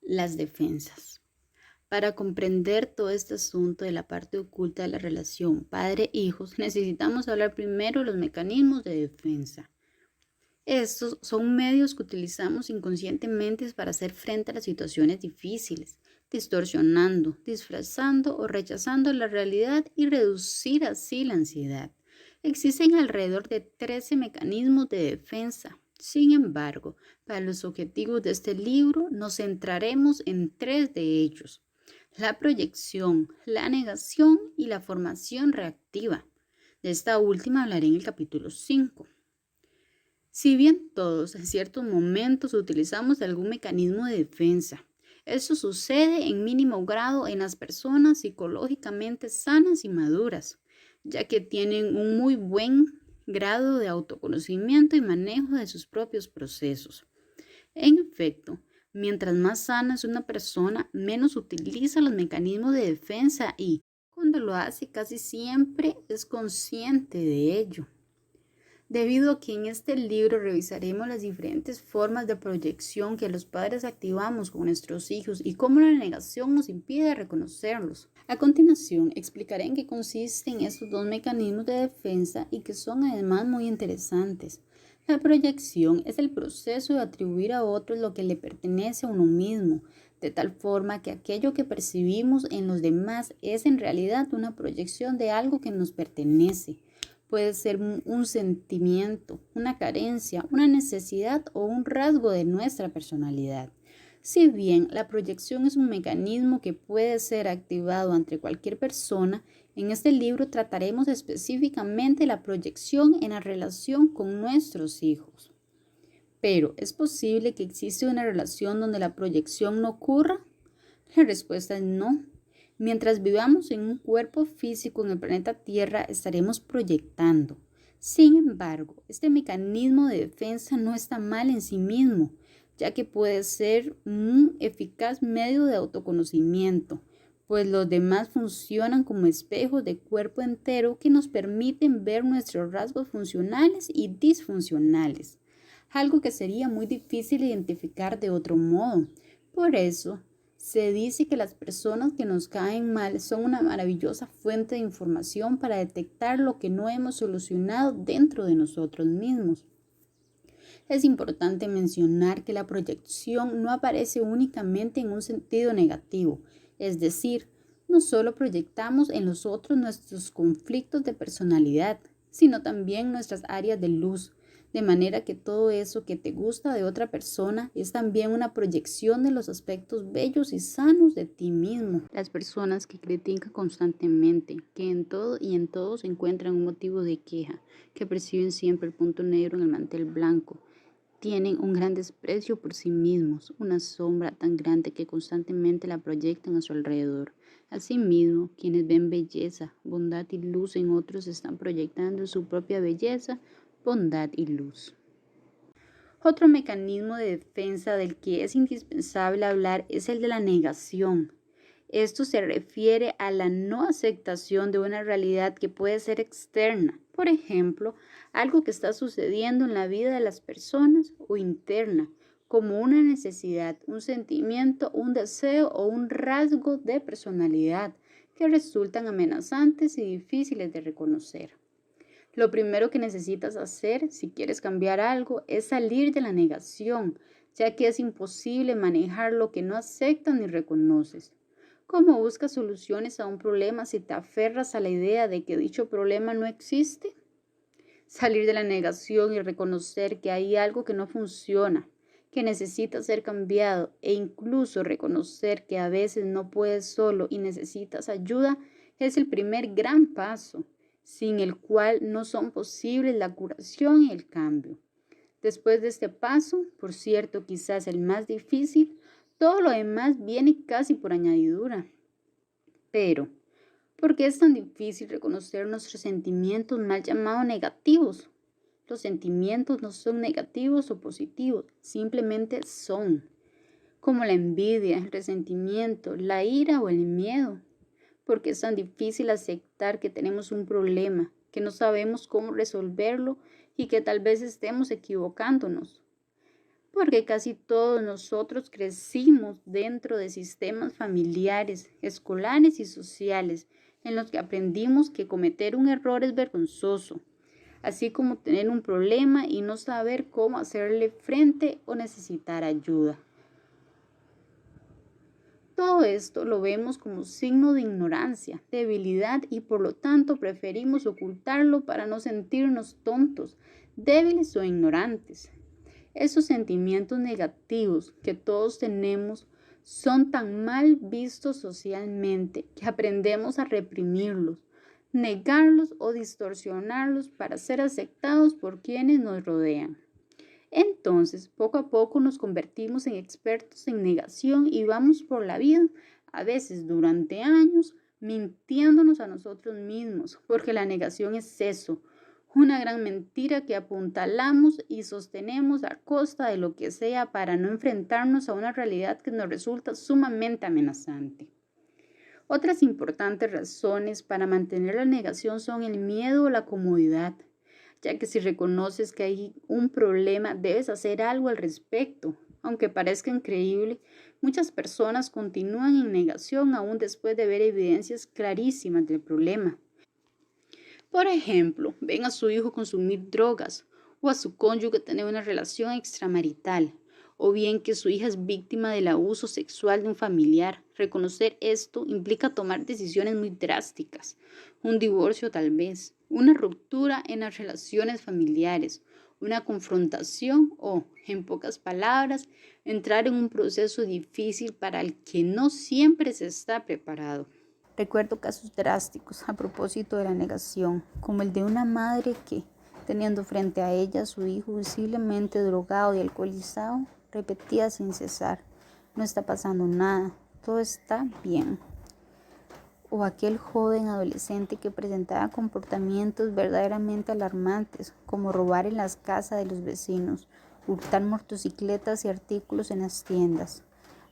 Las defensas. Para comprender todo este asunto de la parte oculta de la relación padre-hijos, necesitamos hablar primero de los mecanismos de defensa. Estos son medios que utilizamos inconscientemente para hacer frente a las situaciones difíciles, distorsionando, disfrazando o rechazando la realidad y reducir así la ansiedad. Existen alrededor de 13 mecanismos de defensa. Sin embargo, para los objetivos de este libro nos centraremos en 3 de ellos: la proyección, la negación y la formación reactiva. De esta última hablaré en el capítulo 5. Si bien todos en ciertos momentos utilizamos algún mecanismo de defensa, eso sucede en mínimo grado en las personas psicológicamente sanas y maduras, ya que tienen un muy buen grado de autoconocimiento y manejo de sus propios procesos. En efecto, mientras más sana es una persona, menos utiliza los mecanismos de defensa y, cuando lo hace, casi siempre es consciente de ello. Debido a que en este libro revisaremos las diferentes formas de proyección que los padres activamos con nuestros hijos y cómo la negación nos impide reconocerlos. A continuación, explicaré en qué consisten estos dos mecanismos de defensa y que son además muy interesantes. La proyección es el proceso de atribuir a otros lo que le pertenece a uno mismo, de tal forma que aquello que percibimos en los demás es en realidad una proyección de algo que nos pertenece. Puede ser un sentimiento, una carencia, una necesidad o un rasgo de nuestra personalidad. Si bien la proyección es un mecanismo que puede ser activado ante cualquier persona, en este libro trataremos específicamente la proyección en la relación con nuestros hijos. Pero, ¿es posible que exista una relación donde la proyección no ocurra? La respuesta es no. Mientras vivamos en un cuerpo físico en el planeta Tierra, estaremos proyectando. Sin embargo, este mecanismo de defensa no está mal en sí mismo, ya que puede ser un eficaz medio de autoconocimiento, pues los demás funcionan como espejos de cuerpo entero que nos permiten ver nuestros rasgos funcionales y disfuncionales, algo que sería muy difícil identificar de otro modo. Por eso, se dice que las personas que nos caen mal son una maravillosa fuente de información para detectar lo que no hemos solucionado dentro de nosotros mismos. Es importante mencionar que la proyección no aparece únicamente en un sentido negativo, es decir, no solo proyectamos en los otros nuestros conflictos de personalidad, sino también nuestras áreas de luz, de manera que todo eso que te gusta de otra persona es también una proyección de los aspectos bellos y sanos de ti mismo. Las personas que critican constantemente, que en todo y en todos encuentran un motivo de queja, que perciben siempre el punto negro en el mantel blanco, tienen un gran desprecio por sí mismos, una sombra tan grande que constantemente la proyectan a su alrededor. Asimismo, quienes ven belleza, bondad y luz en otros están proyectando su propia belleza, bondad y luz. Otro mecanismo de defensa del que es indispensable hablar es el de la negación. Esto se refiere a la no aceptación de una realidad que puede ser externa, por ejemplo, algo que está sucediendo en la vida de las personas, o interna, como una necesidad, un sentimiento, un deseo o un rasgo de personalidad que resultan amenazantes y difíciles de reconocer. Lo primero que necesitas hacer si quieres cambiar algo es salir de la negación, ya que es imposible manejar lo que no aceptas ni reconoces. ¿Cómo buscas soluciones a un problema si te aferras a la idea de que dicho problema no existe? Salir de la negación y reconocer que hay algo que no funciona, que necesita ser cambiado e incluso reconocer que a veces no puedes solo y necesitas ayuda es el primer gran paso, sin el cual no son posibles la curación y el cambio. Después de este paso, por cierto, quizás el más difícil, todo lo demás viene casi por añadidura. Pero, ¿por qué es tan difícil reconocer nuestros sentimientos mal llamados negativos? Los sentimientos no son negativos o positivos, simplemente son, como la envidia, el resentimiento, la ira o el miedo. ¿Por qué es tan difícil aceptar que tenemos un problema, que no sabemos cómo resolverlo y que tal vez estemos equivocándonos? porque casi todos nosotros crecimos dentro de sistemas familiares, escolares y sociales en los que aprendimos que cometer un error es vergonzoso, así como tener un problema y no saber cómo hacerle frente o necesitar ayuda. Todo esto lo vemos como signo de ignorancia, debilidad y por lo tanto preferimos ocultarlo para no sentirnos tontos, débiles o ignorantes. Esos sentimientos negativos que todos tenemos son tan mal vistos socialmente que aprendemos a reprimirlos, negarlos o distorsionarlos para ser aceptados por quienes nos rodean. Entonces, poco a poco nos convertimos en expertos en negación y vamos por la vida, a veces durante años, mintiéndonos a nosotros mismos, porque la negación es eso, una gran mentira que apuntalamos y sostenemos a costa de lo que sea para no enfrentarnos a una realidad que nos resulta sumamente amenazante. Otras importantes razones para mantener la negación son el miedo o la comodidad, ya que si reconoces que hay un problema, debes hacer algo al respecto. Aunque parezca increíble, muchas personas continúan en negación aún después de ver evidencias clarísimas del problema. Por ejemplo, ven a su hijo consumir drogas o a su cónyuge tener una relación extramarital, o bien que su hija es víctima del abuso sexual de un familiar. Reconocer esto implica tomar decisiones muy drásticas, un divorcio tal vez, una ruptura en las relaciones familiares, una confrontación o, en pocas palabras, entrar en un proceso difícil para el que no siempre se está preparado. Recuerdo casos drásticos a propósito de la negación, como el de una madre que, teniendo frente a ella a su hijo visiblemente drogado y alcoholizado, repetía sin cesar: no está pasando nada, todo está bien. O aquel joven adolescente que presentaba comportamientos verdaderamente alarmantes, como robar en las casas de los vecinos, hurtar motocicletas y artículos en las tiendas.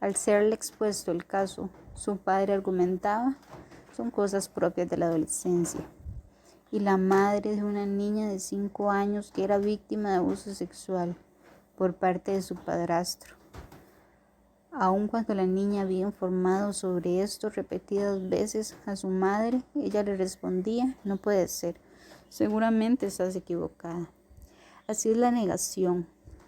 Al serle expuesto el caso, su padre argumentaba: son cosas propias de la adolescencia. Y la madre de una niña de 5 años que era víctima de abuso sexual por parte de su padrastro. Aun cuando la niña había informado sobre esto repetidas veces a su madre, ella le respondía: no puede ser, seguramente estás equivocada. Así es la negación.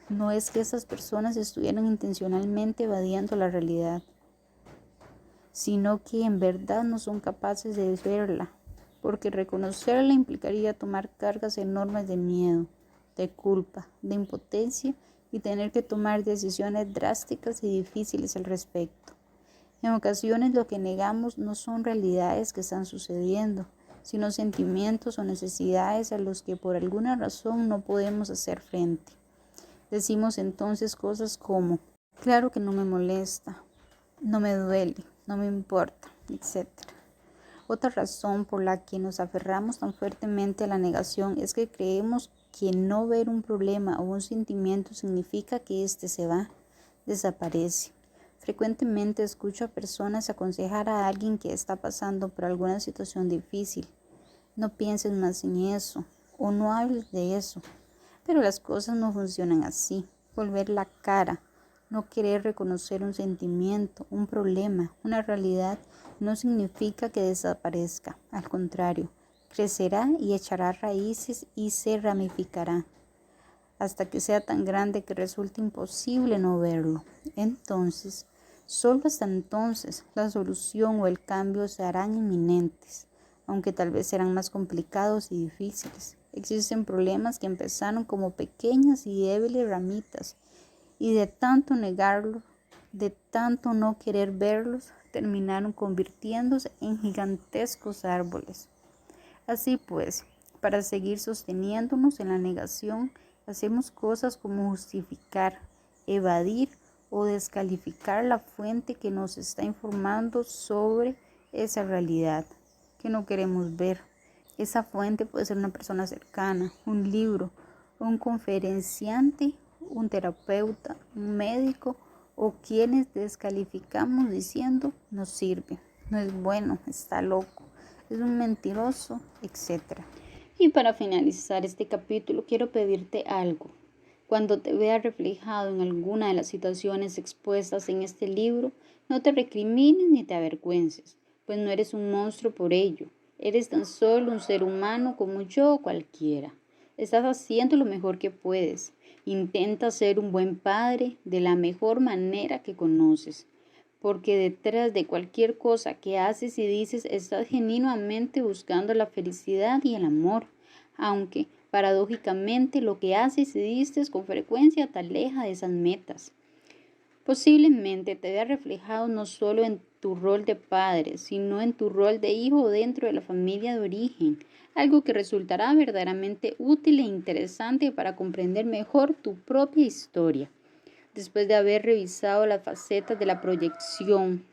No es que esas personas estuvieran intencionalmente evadiendo la realidad, sino que en verdad no son capaces de verla, porque reconocerla implicaría tomar cargas enormes de miedo, de culpa, de impotencia y tener que tomar decisiones drásticas y difíciles al respecto. En ocasiones lo que negamos no son realidades que están sucediendo, sino sentimientos o necesidades a los que por alguna razón no podemos hacer frente. Decimos entonces cosas como: claro que no me molesta, no me duele, no me importa, etc. Otra razón por la que nos aferramos tan fuertemente a la negación es que creemos que no ver un problema o un sentimiento significa que éste se va, desaparece. Frecuentemente escucho a personas aconsejar a alguien que está pasando por alguna situación difícil: no pienses más en eso o no hables de eso. Pero las cosas no funcionan así. Volver la cara, no querer reconocer un sentimiento, un problema, una realidad, no significa que desaparezca. Al contrario, crecerá y echará raíces y se ramificará hasta que sea tan grande que resulte imposible no verlo. Entonces, solo hasta entonces, la solución o el cambio se harán inminentes, aunque tal vez serán más complicados y difíciles. Existen problemas que empezaron como pequeñas y débiles ramitas, y de tanto negarlos, de tanto no querer verlos, terminaron convirtiéndose en gigantescos árboles. Así pues, para seguir sosteniéndonos en la negación, hacemos cosas como justificar, evadir o descalificar la fuente que nos está informando sobre esa realidad que no queremos ver. Esa fuente puede ser una persona cercana, un libro, un conferenciante, un terapeuta, un médico o quienes descalificamos diciendo: no sirve, no es bueno, está loco, es un mentiroso, etc. Y para finalizar este capítulo quiero pedirte algo. Cuando te veas reflejado en alguna de las situaciones expuestas en este libro, no te recrimines ni te avergüences, pues no eres un monstruo por ello. Eres tan solo un ser humano como yo o cualquiera. Estás haciendo lo mejor que puedes. Intenta ser un buen padre de la mejor manera que conoces, porque detrás de cualquier cosa que haces y dices estás genuinamente buscando la felicidad y el amor, aunque paradójicamente lo que haces y dices con frecuencia te aleja de esas metas. Posiblemente te vea reflejado no solo en tu rol de padre, sino en tu rol de hijo dentro de la familia de origen, algo que resultará verdaderamente útil e interesante para comprender mejor tu propia historia. Después de haber revisado las facetas de la proyección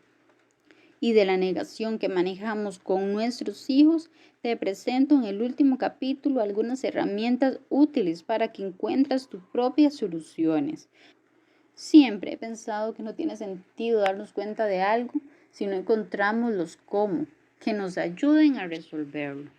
y de la negación que manejamos con nuestros hijos, te presento en el último capítulo algunas herramientas útiles para que encuentres tus propias soluciones. Siempre he pensado que no tiene sentido darnos cuenta de algo si no encontramos los cómo que nos ayuden a resolverlo.